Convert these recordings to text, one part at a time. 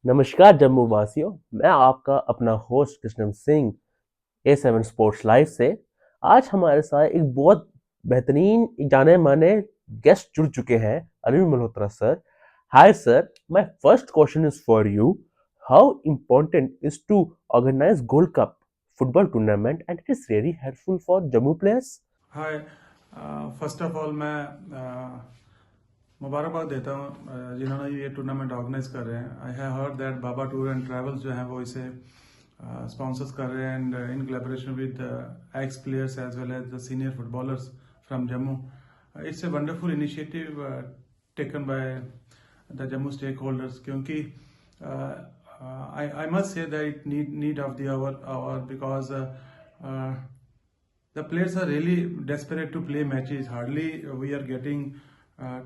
नमस्कार जम्मू वासियों, मैं आपका अपना होस्ट कृष्णम सिंह A7 स्पोर्ट्स लाइव से। आज हमारे साथ एक बहुत बेहतरीन जाने माने गेस्ट जुड़ चुके हैं, Anil Malhotra sir. Hi sir, my first question is for you. How important is to organise gold cup football tournament and it is really helpful for Jammu players. Hi. First of all मैं मुबारकबाद देता हूँ जिन्होंने ये टूर्नामेंट ऑर्गेनाइज कर रहे हैं। I have heard that Baba tour and travels जो हैं वो इसे स्पॉन्सर्स कर रहे हैं and in collaboration with ex players as well as the senior footballers from Jammu. It's a wonderful initiative taken by the Jammu stakeholders, क्योंकि I must say that it need of the hour because the players are really desperate to play matches. Hardly we are getting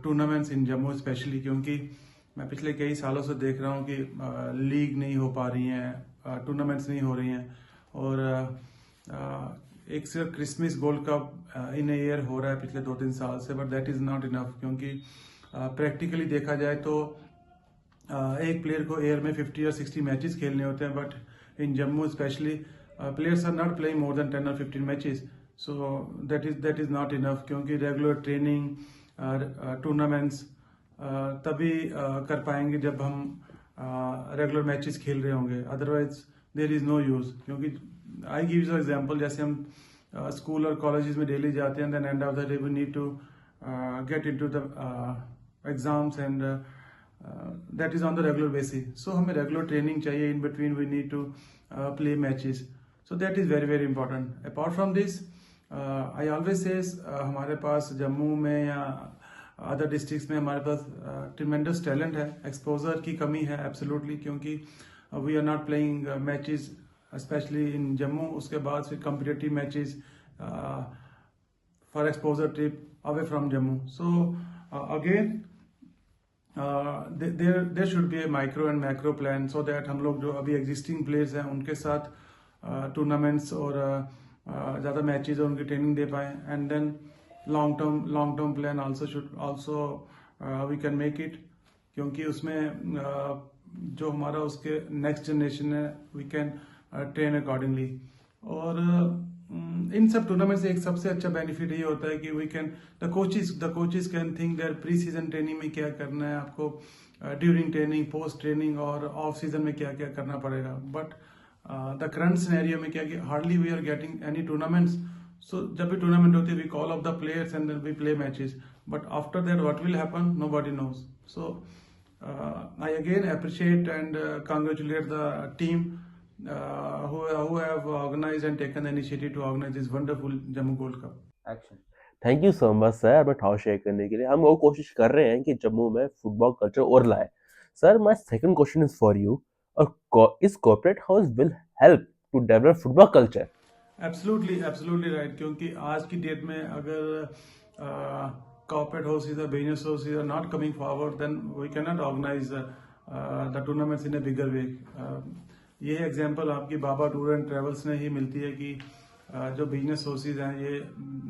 tournaments in Jammu especially, क्योंकि मैं पिछले कई सालों से देख रहा हूँ कि लीग नहीं हो पा रही हैं, टूर्नामेंट्स नहीं हो रही हैं, और एक सिर्फ क्रिसमस गोल्ड कप इन ईयर हो रहा है पिछले 2-3 साल से, but that is not enough. क्योंकि प्रैक्टिकली देखा जाए तो एक प्लेयर को एयर में 50 और 60 मैचेस खेलने होते हैं, but in Jammu specially players are not playing more than 10 और 15 matches. So that is not enough, क्योंकि रेगुलर ट्रेनिंग टूर्नामेंट्स तभी कर पाएंगे जब हम रेगुलर मैचेस खेल रहे होंगे, otherwise there is no use. क्योंकि आई गिव यू एग्जांपल, जैसे हम स्कूल और कॉलेजेस में डेली जाते हैं, then end of the day we need to get into the exams and that is on the regular basis. So हमें regular training चाहिए, in between we need to play matches. So that is very very important. Apart from this, I always says हमारे पास जम्मू में या other districts में हमारे पास tremendous talent है, exposure की कमी है एब्सोल्युटली, क्योंकि we are not playing matches specially in Jammu. उसके बाद फिर competitive matches for exposure trip away from Jammu. So again there should be a micro and macro plan, so that हम लोग जो अभी एग्जिस्टिंग प्लेयर्स हैं उनके साथ टूर्नामेंट्स और ज़्यादा मैचेस और उनकी ट्रेनिंग दे पाएँ, and then long term plan also should also we can make it, क्योंकि उसमें जो हमारा उसके नेक्स्ट जनरेशन है वी कैन ट्रेन अकॉर्डिंगली। और इन सब टूर्नामेंट से एक सबसे अच्छा बेनिफिट ये होता है कि we can the coaches can think their pre season training में क्या करना है आपको, ड्यूरिंग ट्रेनिंग, पोस्ट ट्रेनिंग और ऑफ सीजन में क्या क्या करना पड़ेगा। बट द करंट सिनेरियो में क्या कि hardly we are getting any tournaments. So जब भी टूर्नामेंट होती है we call off the players and then we play matches, but after that what will happen nobody knows. So I again appreciate and congratulate the team who have organized and taken the initiative to organize this wonderful Jammu Gold Cup. Action. Thank you so much sir हमें ठाव share करने के लिए। हम वो कोशिश कर रहे हैं कि जम्मू में फुटबॉल कल्चर और लाए। Sir my second question is for you, और इस corporate house will help to develop football culture. Absolutely right, क्योंकि आज की डेट में अगर corporate houses or business houses are not coming forward, then we cannot organize the tournaments in a bigger way. ये example आपकी बाबा tour and travels ने ही मिलती है कि जो बिजनेस सोर्सेज हैं ये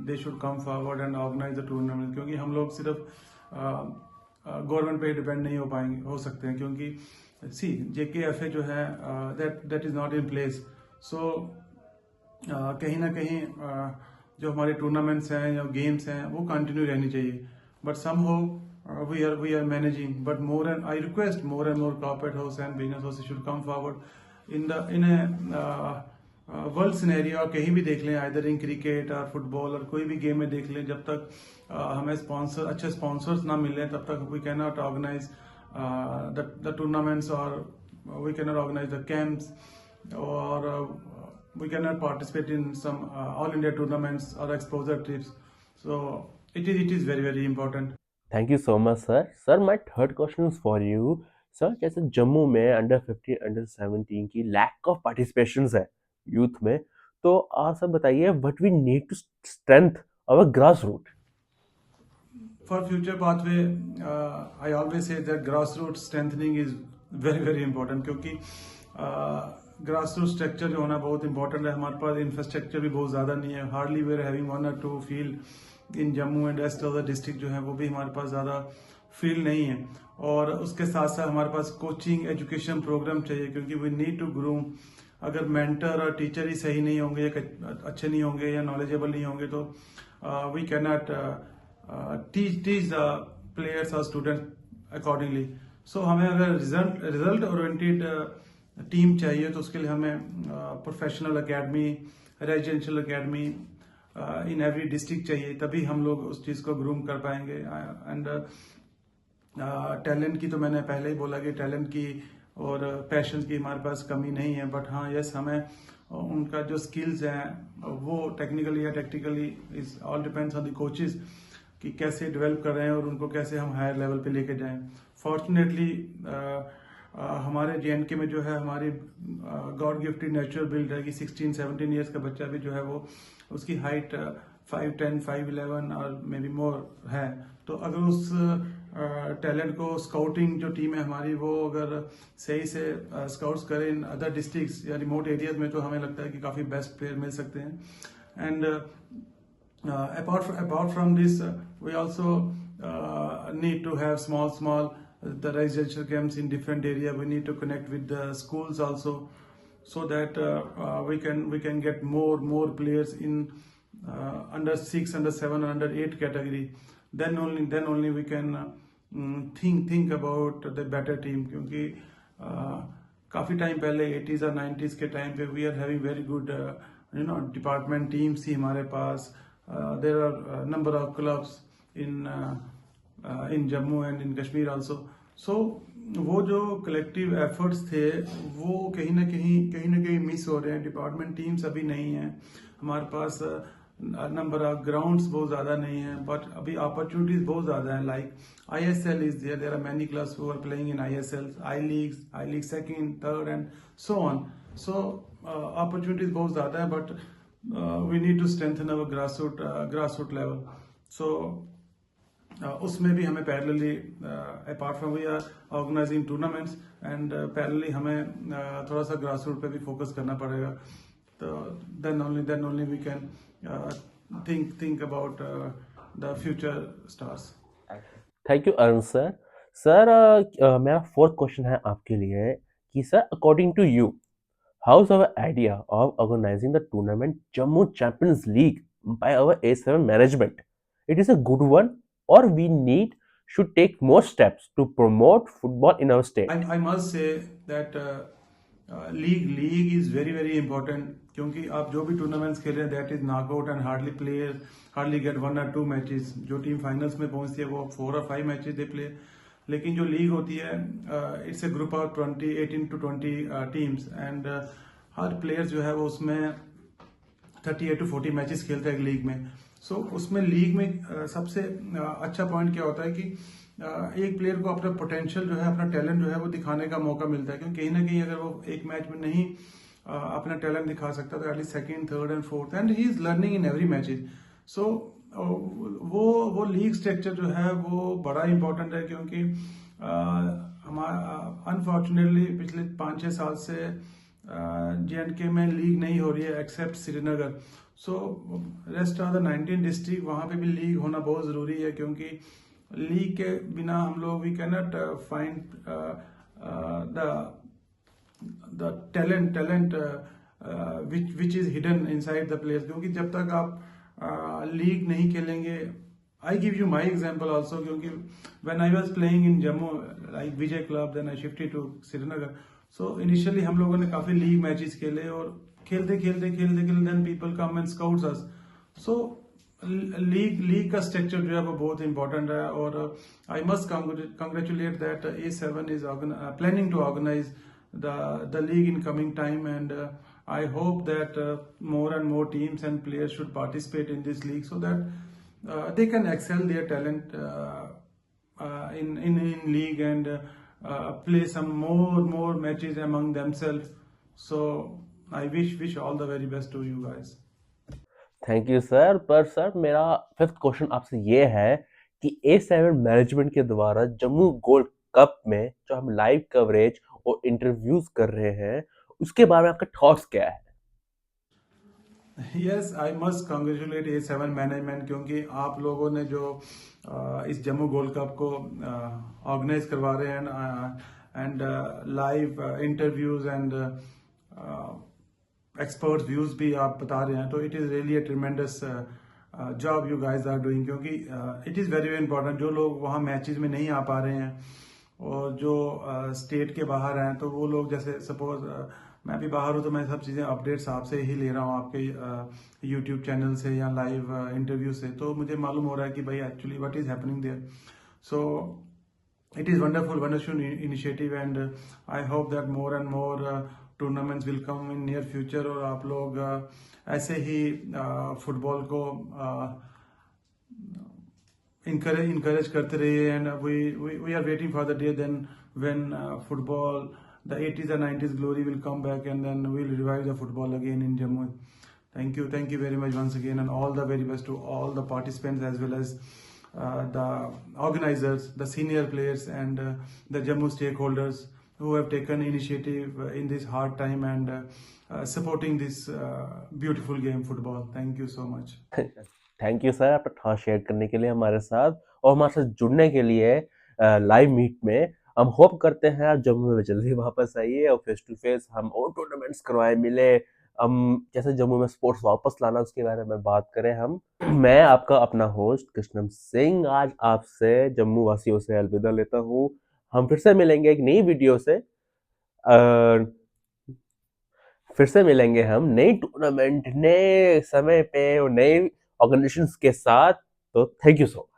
they should come forward and organise the tournament, क्योंकि हम लोग सिर्फ गवर्नमेंट पे डिपेंड नहीं हो सकते हैं, क्योंकि सी JKFA जो है that is not in place. So कहीं ना कहीं जो हमारे टूर्नामेंट्स हैं या गेम्स हैं वो कंटिन्यू रहनी चाहिए, but somehow we are managing, but more and I request more and more corporate house and business house should come forward in a world scenario. और कहीं भी देख लें, आइदर इन क्रिकेट और फुटबॉल और कोई भी गेम में देख लें, जब तक हमें अच्छे स्पॉन्सर्स ना मिले तब तक we can not organise the tournaments, और we can not organise the camps, or we cannot participate in some all India tournaments or exposure trips. So it is very very important. Thank you so much sir. Sir my third question is for you. Sir जैसे जम्मू में under 15 under 17 की lack of participation है youth में, तो आप सब बताइए what we need to strength our grass root. For future pathway, I always say that grassroots strengthening is very very important, क्योंकि ग्रास रूट स्ट्रक्चर जो होना बहुत इंपॉर्टेंट है। हमारे पास इंफ्रास्ट्रक्चर भी बहुत ज़्यादा नहीं है, hardly we are having 1 or 2 field in Jammu and rest of the district जो है वो भी हमारे पास ज़्यादा फील्ड नहीं है। और उसके साथ साथ हमारे पास कोचिंग एजुकेशन प्रोग्राम चाहिए, क्योंकि वी नीड टू ग्रूम। अगर मेंटर और टीचर ही सही नहीं होंगे या अच्छे नहीं होंगे या नॉलेजेबल नहीं होंगे तो we can not teach the players और स्टूडेंट अकॉर्डिंगली। सो हमें अगर रिजल्ट रिजल्ट ओरिएंटेड टीम चाहिए तो उसके लिए हमें professional academy, residential academy in every district चाहिए, तभी हम लोग उस चीज़ को ग्रूम कर पाएंगे। एंड टैलेंट की तो मैंने पहले ही बोला कि टैलेंट की और पैशन की हमारे पास कमी नहीं है, बट हाँ यस, हमें उनका जो स्किल्स हैं वो टेक्निकली या tactically is all depends on the coaches कि कैसे डेवलप कर रहे हैं और उनको कैसे हम हायर लेवल पे लेके जाएं। फॉर्चुनेटली हमारे JNK में जो है हमारी गॉड गिफ्टेड नेचुरल बिल्ड है कि 16-17 ईयर्स का बच्चा भी जो है वो उसकी हाइट 5'10", 5'11" और मे बी मोर है। तो अगर उस टैलेंट को स्काउटिंग जो टीम है हमारी वो अगर सही से स्काउट्स करें इन अदर डिस्ट्रिक्ट्स या रिमोट एरियाज में, तो हमें लगता है कि काफ़ी बेस्ट प्लेयर मिल सकते हैं। And apart from this, we also need to have small the residential camps in different area. We need to connect with the schools also, so that we can get more players in under 6, under 7, under 8 category. Then only we can think about the better team, क्योंकि काफी time पहले 80s और 90s के time पे we are having very good department teams थी हमारे पास। There are number of clubs in Jammu and in Kashmir also. So वो जो कलेक्टिव एफर्ट्स थे वो कहीं ना कहीं मिस हो रहे हैं। डिपार्टमेंट टीम्स अभी नहीं है हमारे पास, नंबर ऑफ ग्राउंड्स बहुत ज्यादा नहीं है, बट अभी अपॉर्चुनिटीज बहुत ज्यादा है। Like ISL is there are many clubs who are playing in ISL, I league second, third and so on. So opportunities बहुत ज्यादा है, but we need to strengthen our grassroot level. So उसमें भी हमें parallelly apart from we are organising tournaments and parallelly हमें थोड़ा सा grassroot पे भी फोकस करना पड़ेगा। तो then only we can think about the future stars. Thank you Arun sir. Sir मेरा फोर्थ क्वेश्चन है आपके लिए कि sir according to you how is our idea of organising the tournament Jammu champions league by our A7 management? It is a good one और we need should take more steps to promote football in our state? I must say that league is very important, क्योंकि आप जो भी tournaments खेल रहे हैं that is knockout and hardly gate 1 or 2 matches. जो team finals में पहुंचती है वो 4 or 5 मैचेस दे प्ले। लेकिन जो लीग होती है it's a group of 18 to 20 teams and her player जो है वो उसमें 38 to 40 मैचेस खेलता है एक लीग में। सो उसमें लीग में सबसे अच्छा पॉइंट क्या होता है कि एक प्लेयर को अपना पोटेंशियल जो है, अपना टैलेंट जो है वो दिखाने का मौका मिलता है, क्योंकि कहीं ना कहीं अगर वो एक मैच में नहीं अपना टैलेंट दिखा सकता तो at least second, third and fourth, and he is learning in every matches. So वो लीग स्ट्रक्चर जो है वो बड़ा इंपॉर्टेंट है, क्योंकि हमारा अनफॉर्चुनेटली पिछले 5-6 साल से JNK में लीग नहीं हो रही है except Srinagar. So rest of the 19 district वहां पे भी लीग होना बहुत जरूरी है, क्योंकि लीग के बिना हम लोग we can not find the talent which is hidden inside the players. क्योंकि जब तक आप लीग नहीं खेलेंगे, I give you my example also, क्योंकि when I was playing in Jammu like Vijay club, then I shifted to Srinagar. So initially हम लोगों ने काफी लीग मैचेस खेले और खेलते then people come and scouts us. So league का स्ट्रक्चर जो है वो बहुत इंपॉर्टेंट है, और I must congratulate that A7 is planning to organise the league in coming time, and I hope that more and more teams and players should participate in this league, so that they can excel their talent in league and play some more matches among themselves. So I wish all the very best to you guys. Thank you sir. पर sir मेरा fifth question आपसे ये है कि A7 management के द्वारा Jammu gold cup में जो हम लाइव कवरेज और इंटरव्यूज कर रहे हैं उसके बारे में आपका थॉट्स क्या है? Yes, I must congratulate A7 management, क्योंकि आप लोगों ने जो इस जम्मू गोल्ड कप को ऑर्गेनाइज करवा रहे हैं and live interviews and expert views भी आप बता रहे हैं, तो it is really a tremendous job you guys are doing, क्योंकि इट इज़ वेरी इंपॉर्टेंट। जो लोग वहाँ मैचेस में नहीं आ पा रहे हैं और जो स्टेट के बाहर हैं, तो वो लोग, जैसे सपोज मैं भी बाहर हूँ, तो मैं सब चीज़ें अपडेट्स आपसे ही ले रहा हूँ, आपके यूट्यूब चैनल से या लाइव इंटरव्यू से, तो मुझे मालूम हो रहा है कि भाई actually what is happening there. So it is wonderful initiative, and I hope that more and more tournaments will come in near future, और आप लोग ऐसे ही फुटबॉल को encourage करते रहिए, and we are waiting for the day then when football, the 80s and 90s glory will come back, and then we'll revive the football again in Jammu. Thank you very much once again, and all the very best to all the participants, as well as the organizers, the senior players, and the Jammu stakeholders who have taken initiative in this hard time, and supporting this beautiful game football. Thank you so much. Thank you sir, अपना thought share करने के लिए हमारे साथ और हमारे साथ जुड़ने के लिए लाइव मीट में। हम होप करते हैं आप जम्मू में जल्दी वापस आइए और फेस टू फेस हम और टूर्नामेंट्स करवाएं, मिले, हम कैसे जम्मू में स्पोर्ट्स वापस लाना उसके बारे में बात करें हम। मैं आपका अपना होस्ट कृष्णम सिंह आज आपसे जम्मू वासियों से अलविदा लेता हूँ। हम फिर से मिलेंगे एक नई वीडियो से, फिर से मिलेंगे हम नई टूर्नामेंट, नए समय पे और नए ऑर्गेनाइजेशंस के साथ। तो थैंक यू सो मच।